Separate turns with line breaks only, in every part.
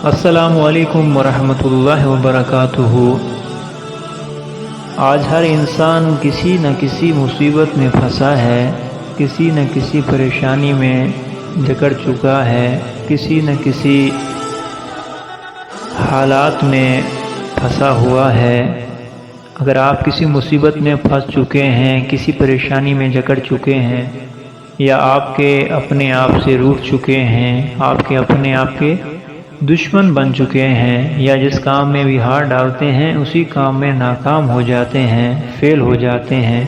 السلام علیکم ورحمۃ اللہ وبرکاتہ۔ آج ہر انسان کسی نہ کسی مصیبت میں پھنسا ہے، کسی نہ کسی پریشانی میں جکڑ چکا ہے، کسی نہ کسی حالات میں پھنسا ہوا ہے۔ اگر آپ کسی مصیبت میں پھنس چکے ہیں، کسی پریشانی میں جکڑ چکے ہیں، یا آپ کے اپنے آپ سے روٹھ چکے ہیں، آپ کے اپنے آپ کے دشمن بن چکے ہیں، یا جس کام میں بھی ہاتھ ڈالتے ہیں اسی کام میں ناکام ہو جاتے ہیں، فیل ہو جاتے ہیں،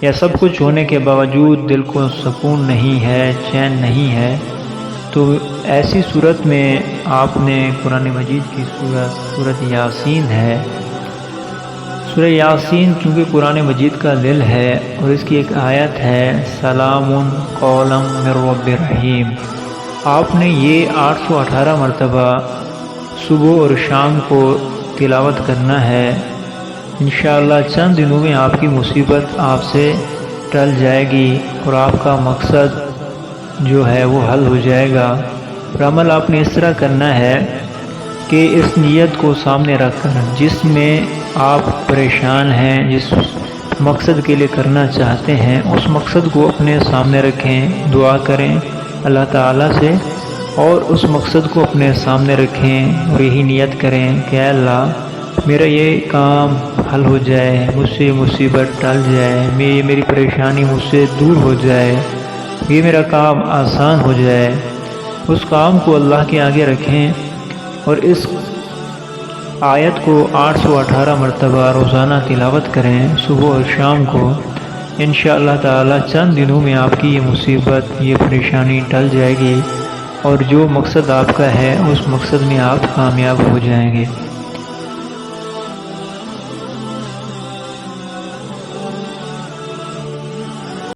یا سب کچھ ہونے کے باوجود دل کو سکون نہیں ہے، چین نہیں ہے، تو ایسی صورت میں آپ نے قرآن مجید کی سورۃ یاسین ہے۔ سورہ یاسین چونکہ قرآن مجید کا دل ہے اور اس کی ایک آیت ہے سلام قولا من رب رحیم، آپ نے یہ 818 مرتبہ صبح اور شام کو تلاوت کرنا ہے۔ انشاءاللہ چند دنوں میں آپ کی مصیبت آپ سے ٹل جائے گی اور آپ کا مقصد جو ہے وہ حل ہو جائے گا۔ اور عمل آپ نے اس طرح کرنا ہے کہ اس نیت کو سامنے رکھ کر، جس میں آپ پریشان ہیں، جس مقصد کے لیے کرنا چاہتے ہیں، اس مقصد کو اپنے سامنے رکھیں، دعا کریں اللہ تعالیٰ سے، اور اس مقصد کو اپنے سامنے رکھیں اور یہی نیت کریں کہ اے اللہ میرا یہ کام حل ہو جائے، مجھ سے یہ مصیبت ٹل جائے، میری پریشانی مجھ سے دور ہو جائے، یہ میرا کام آسان ہو جائے۔ اس کام کو اللہ کے آگے رکھیں اور اس آیت کو 818 مرتبہ روزانہ تلاوت کریں صبح اور شام کو۔ انشاءاللہ تعالی چند دنوں میں آپ کی یہ مصیبت، یہ پریشانی ٹل جائے گی اور جو مقصد آپ کا ہے اس مقصد میں آپ کامیاب ہو جائیں گے۔